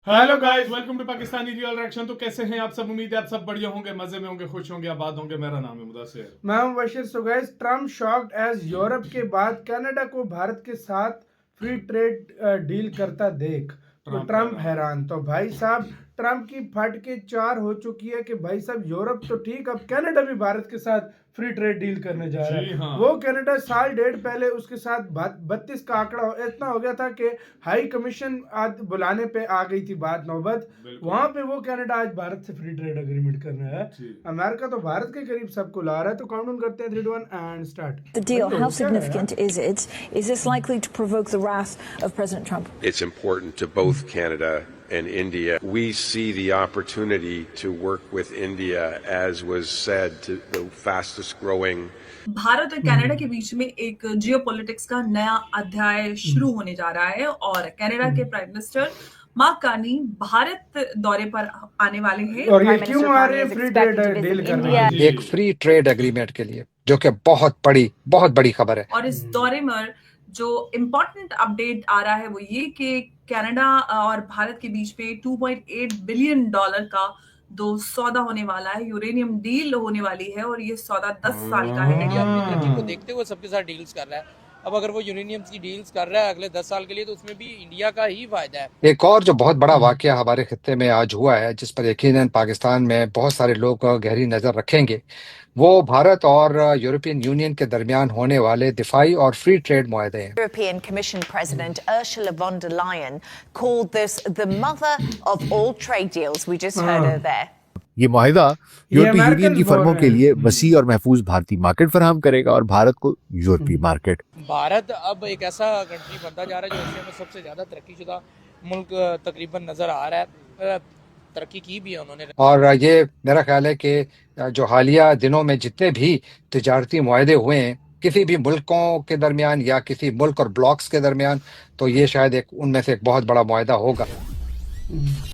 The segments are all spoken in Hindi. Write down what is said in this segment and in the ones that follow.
Hello guys, welcome to Pakistani real reaction. तो कैसे हैं आप सब? उम्मीद है आप सब बढ़िया होंगे, मजे में होंगे, खुश होंगे, आबाद होंगे। मेरा नाम है मुदस्सिर। मैं हूं Bashir. So guys, Trump shocked as Europe के बाद कनाडा को भारत के साथ फ्री ट्रेड डील करता देख तो ट्रम्प हैरान। तो भाई साहब, ट्रम्प की फट के चार हो चुकी है कि भाई साहब यूरोप तो ठीक, अब कनाडा भी भारत के साथ फ्री ट्रेड डील करने जा रहा है। हाँ। वो कनाडा साल डेढ़ पहले उसके साथ 32 का आंकड़ा इतना हो गया था कि हाई कमीशन आज बुलाने पे आ गई थी बात नौबत। वहां पे वो कनाडा आज भारत से फ्री ट्रेड एग्रीमेंट करना है। अमेरिका तो भारत के करीब सबको ला रहा है। तो काउंटडाउन करते हैं 3 2 1 and start. The deal, how significant is it? Is this likely to provoke the wrath of President Trump? It's important to both Canada and India. We see the opportunity to work with India, as was said, to the fastest growing. Bharat और कनाडा के बीच में एक जियोपॉलिटिक्स का नया अध्याय शुरू होने जा रहा है और कनाडा के prime minister mark Carney Bharat दौरे पर आने वाले हैं। और ये क्यों आ रहे हैं फ्री ट्रेड डील करने? एक फ्री ट्रेड एग्रीमेंट के लिए, जो कि बहुत बड़ी खबर है। और इस दौरे में जो इम्पोर्टेंट अपडेट आ रहा है वो ये कि कनाडा और भारत के बीच में $2.8 बिलियन का दो सौदा होने वाला है, यूरेनियम डील होने वाली है और ये सौदा 10 साल का है। इंडिया अपनी एनर्जी को देखते हुए सबके साथ डील्स कर रहा है। अब अगर वो यूरेनियम की डील्स कर रहा है अगले 10 साल के लिए, तो उसमें भी इंडिया का ही फायदा है। एक और जो बहुत बड़ा वाकया हमारे खित्ते में आज हुआ है, जिस पर यकीनन पाकिस्तान में बहुत सारे लोग गहरी नजर रखेंगे, वो भारत और यूरोपियन यूनियन के दरमियान होने वाले दिफाई और फ्री ट्रेड मुआहदे हैं। European Commission President Ursula von der Leyen called this the mother of all trade deals. We just heard her there. ये मुआहिदा यूरोपीय यूनियन की फर्मों के लिए वसी और महफूज भारतीय मार्केट फराहम करेगा और भारत को यूरोपीय मार्केट। भारत अब एक ऐसा कंट्री बनता जा रहा है जो एशिया में सबसे ज्यादा तरक्कीशुदा मुल्क तकरीबन नजर आ रहा है। तरक्की की भी है उन्होंने। और ये मेरा ख्याल है कि जो हालिया दिनों में जितने भी तिजारती मुआहदे हुए हैं किसी भी मुल्कों के दरमियान या किसी मुल्क और ब्लॉक्स के दरमियान, तो ये शायद एक उनमें से एक बहुत बड़ा मुआहदा होगा।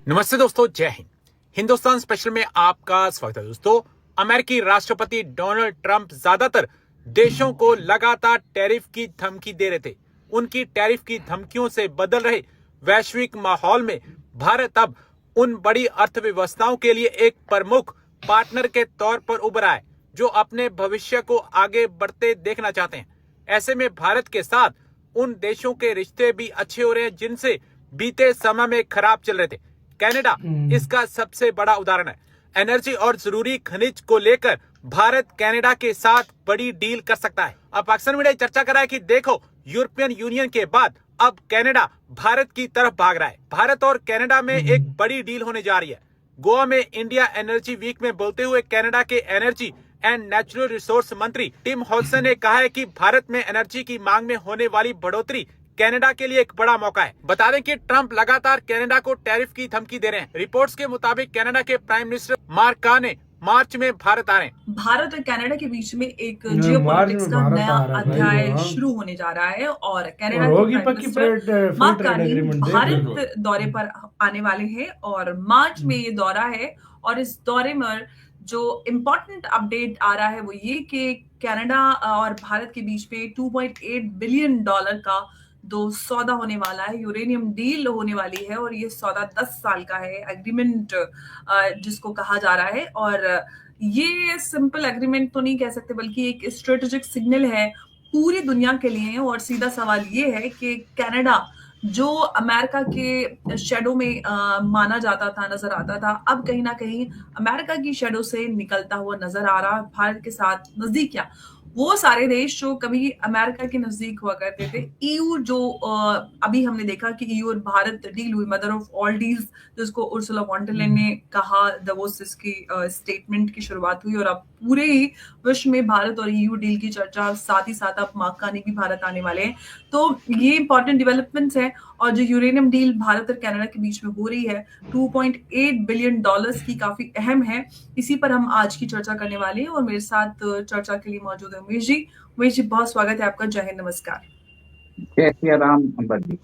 नमस्ते दोस्तों, जय हिंद। हिंदुस्तान स्पेशल में आपका स्वागत है। दोस्तों, अमेरिकी राष्ट्रपति डोनाल्ड ट्रंप ज्यादातर देशों को लगातार टैरिफ की धमकी दे रहे थे। उनकी टैरिफ की धमकियों से बदल रहे वैश्विक माहौल में भारत अब उन बड़ी अर्थव्यवस्थाओं के लिए एक प्रमुख पार्टनर के तौर पर उभर आए जो अपने भविष्य को आगे बढ़ते देखना चाहते हैं। ऐसे में भारत के साथ उन देशों के रिश्ते भी अच्छे हो रहे हैं जिनसे बीते समय में खराब चल रहे थे। कनाडा इसका सबसे बड़ा उदाहरण है। एनर्जी और जरूरी खनिज को लेकर भारत कनाडा के साथ बड़ी डील कर सकता है। अब पाकिस्तान मीडिया चर्चा कर रहा है कि देखो, यूरोपियन यूनियन के बाद अब कनाडा भारत की तरफ भाग रहा है। भारत और कनाडा में एक बड़ी डील होने जा रही है। गोवा में इंडिया एनर्जी वीक में बोलते हुए कनाडा के एनर्जी एंड नेचुरल रिसोर्स मंत्री टिम हॉल्सन ने कहा है कि भारत में एनर्जी की मांग में होने वाली बढ़ोतरी कनाडा के लिए एक बड़ा मौका है। बता दें कि ट्रंप लगातार कनाडा को टैरिफ की धमकी दे रहे हैं। रिपोर्ट्स के मुताबिक कनाडा के प्राइम मिनिस्टर मार्क कार्ने मार्च में भारत आ रहे हैं। भारत और कनाडा के बीच में एक जियोपॉलिटिक्स का नया अध्याय शुरू होने जा रहा है और कनाडा के prime minister mark Carney Bharat दौरे पर आने वाले हैं और मार्च में ये दौरा है। और इस दौरे में जो इम्पोर्टेंट अपडेट आ रहा है वो ये कि कनाडा और भारत के बीच में $2.8 बिलियन का दो सौदा होने वाला है, यूरेनियम डील होने वाली है और ये सौदा 10 साल का है, एग्रीमेंट जिसको कहा जा रहा है। और ये सिंपल एग्रीमेंट तो नहीं कह सकते बल्कि एक स्ट्रेटेजिक सिग्नल है पूरी दुनिया के लिए। और सीधा सवाल ये है कि कनाडा जो अमेरिका के शेडो में माना जाता था, नजर आता था, अब कहीं ना कहीं अमेरिका की शेडो से निकलता हुआ नजर आ रहा है। भारत के साथ नजदीकियां, वो सारे देश जो कभी अमेरिका के नजदीक हुआ करते थे। ईयू जो अभी हमने देखा कि ईयू और भारत डील हुई, मदर ऑफ ऑल डील्स जिसको उर्सुला वॉन डर लेyen ने कहा, दवोस इसकी स्टेटमेंट की शुरुआत हुई और अब पूरे ही विश्व में भारत और ईयू डील की चर्चा। साथ ही साथ अब मार्क कार्नी भी भारत आने वाले हैं। तो ये इंपॉर्टेंट डेवलपमेंट्स हैं। और जो यूरेनियम डील भारत और कनाडा के बीच में हो रही है $2.8 बिलियन की, काफी अहम है। इसी पर हम आज की चर्चा करने वाले हैं और मेरे साथ चर्चा के लिए मौजूद है उमेश जी। उमेश जी, बहुत स्वागत है आपका। जय हिंद, नमस्कार। जय श्री राम अंबर जी।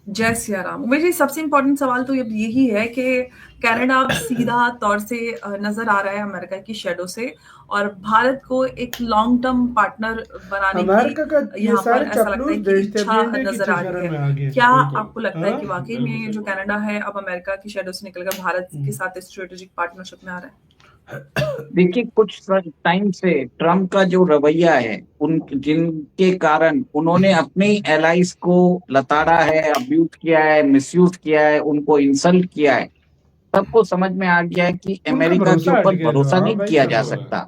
जय सिया राम। उमेश जी, सबसे इम्पोर्टेंट सवाल तो अब यही है कि कनाडा अब सीधा तौर से नजर आ रहा है अमेरिका की शेडो से, और भारत को एक लॉन्ग टर्म पार्टनर बनाने अमेरिका का की ये यहाँ सारे पर ऐसा लगता है चपलूस कि देश थे, इच्छा अभी इंडिया की नजर आ रही शरण में है। आ गए। क्या बिल्कुल। आपको लगता है हाँ? कि वाकई बिल्कुल में सही जो बात। कनाडा है अब अमेरिका की शेडो से निकलकर भारत के साथ स्ट्रेटेजिक पार्टनरशिप में आ रहा है? देखिए, कुछ टाइम से ट्रम्प का जो रवैया है, उन जिनके कारण उन्होंने अपने एलाइज को लताड़ा है, अब्यूज किया है, मिसयूज किया है, उनको इंसल्ट किया है, सबको समझ में आ गया है कि उनका अमेरिका के भरोसा हट ऊपर गया जो। भरोसा हाँ नहीं भाई किया सब जा वो है। सकता।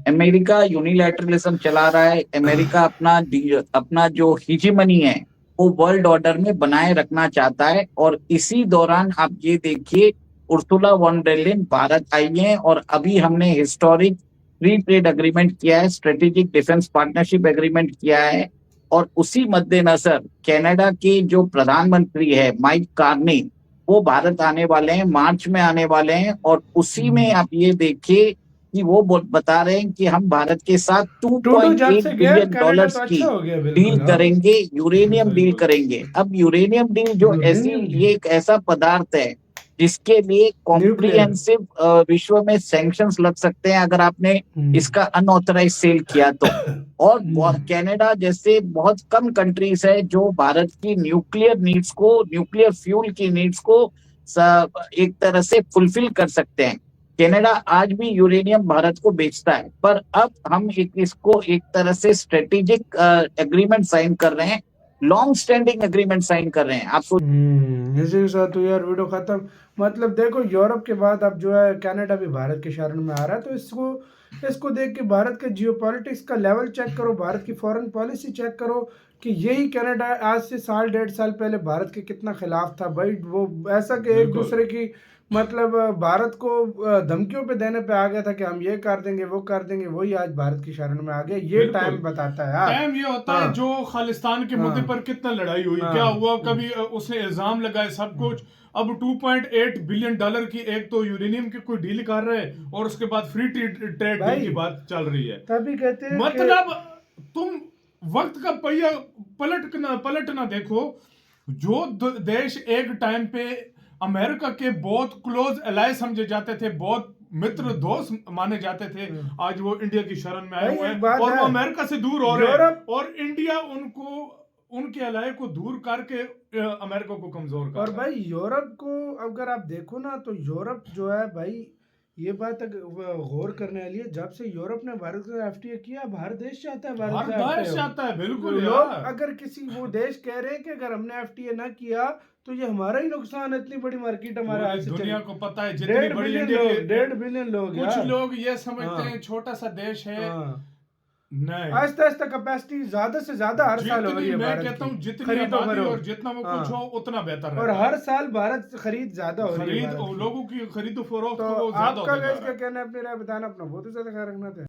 अमेरिका यूनिलैटरलिज्म चला रहा है। अमेरिका अपना जो हिजीमनी है वो वर्ल्ड ऑर्डर में बनाए रखना चाहता है, और इसी दौरान आप ये देखिए, उर्सुला वॉन डर लेyen भारत आई हैं, और अभी हमने हिस्टोरिक फ्री ट्रेड एग्रीमेंट किया है, स्ट्रेटेजिक डिफेंस पार्टनरशिप एग्रीमेंट किया है, और उसी मद्देनजर कनाडा के जो प्रधानमंत्री है माइक कार्नी, वो भारत आने वाले हैं, मार्च में आने वाले हैं, और उसी में आप ये देखिए कि वो बता रहे हैं कि हम भारत के साथ टूडू जब से $2.8 गया बिलियन कनाडा तो की अच्छा हो गया डील बिल्कुल। हाँ करेंगे, यूरेनियम सही डील बात। करेंगे। अब यूरेनियम डील जो ऐसी, यूरेनियम ये एक ऐसा पदार्थ है जिसके लिए न्यूक्लियर। कॉम्प्रिहेंसिव विश्व में सैंक्शंस लग सकते हैं अगर आपने इसका अनऑथराइज सेल किया तो। और कनाडा जैसे बहुत कम कंट्रीज है जो भारत की न्यूक्लियर फ्यूल की नीड्स को एक तरह से फुलफिल कर सकते हैं। कनाडा आज भी यूरेनियम भारत को बेचता है, पर अब हम इसको एक तरह से स्ट्रेटेजिक एग्रीमेंट साइन कर रहे हैं, लॉन्ग स्टैंडिंग एग्रीमेंट साइन कर रहे हैं। आप इसी के साथ तो यार वीडियो खत्म। मतलब देखो, यूरोप के बाद अब जो है कनाडा भी भारत के शरण में आ रहा है, तो इसको देख के भारत के जियोपॉलिटिक्स का लेवल चेक करो, भारत की फॉरेन पॉलिसी चेक करो कि यही कनाडा आज से 1.5 साल पहले भारत के कितना खिलाफ था भाई। वो ऐसा कि एक बिल्कुल। दूसरे की मतलब भारत को धमकियों पे देने पे आ गया था कि हम ये कर देंगे वो कर देंगे, वही आज भारत की शरण में आ गया। ये बिल्कुल। टाइम बताता है यार। टाइम ये होता है हाँ। जो खालिस्तान के मुद्दे हाँ। पर कितना लड़ाई हुई, हाँ। क्या हुआ, कभी उसने इल्जाम लगाए, सब कुछ। अब $2.8 बिलियन की एक तो यूरेनियम की कोई डील कर रहे हैं, और उसके बाद फ्री ट्रेड डील की बात चल रही है। तभी कहते हैं मतलब तुम वक्त का पहिया पलट ना देखो। जो देश एक टाइम पे अमेरिका के बहुत क्लोज एलाय समझे जाते थे, बहुत मित्र दोस्त माने जाते थे, आज वो इंडिया की शरण में आए हुए हैं, और वो अमेरिका से दूर हो रहे हैं, और इंडिया उनके एलाय को दूर करके अमेरिका को कमजोर कर। और भाई यूरोप को अगर आप देखो ना, तो यूरोप जो है भाई, ये बात गौर करने वाली है। जब से यूरोप ने भारत का एफटीए किया, भारत देश चाहता है भारत देश चाहता है। बिल्कुल लोग यार। अगर किसी वो देश कह रहे हैं कि अगर हमने एफटीए ना किया तो ये हमारा ही नुकसान है, इतनी बड़ी मार्केट हमारे हाथ से दुनिया को पता है, जितनी 1.5 बड़ी बिलियन इंडिया लोग, की- 1.5 बिलियन लोग कुछ यार। लोग ये समझते हाँ। हैं छोटा सा देश है। हाँ। नहीं, आहिस्ता आहिस्ता कैपेसिटी ज्यादा से ज्यादा हर साल हो रही है मैं भारत कहता हूँ की। जितनी खरीदो आबादी करो। और जितना वो कुछ हो उतना बेहतर और रहता हर है। साल भारत खरीद ज्यादा हो रही है खरीद भारत की। लोगों की खरीदो फरोख्त तो वो ज्यादा आपका होता जा क्या रहा है। कहना है, अपनी राय बताना, अपना बहुत ही ज्यादा ख्याल रखना था।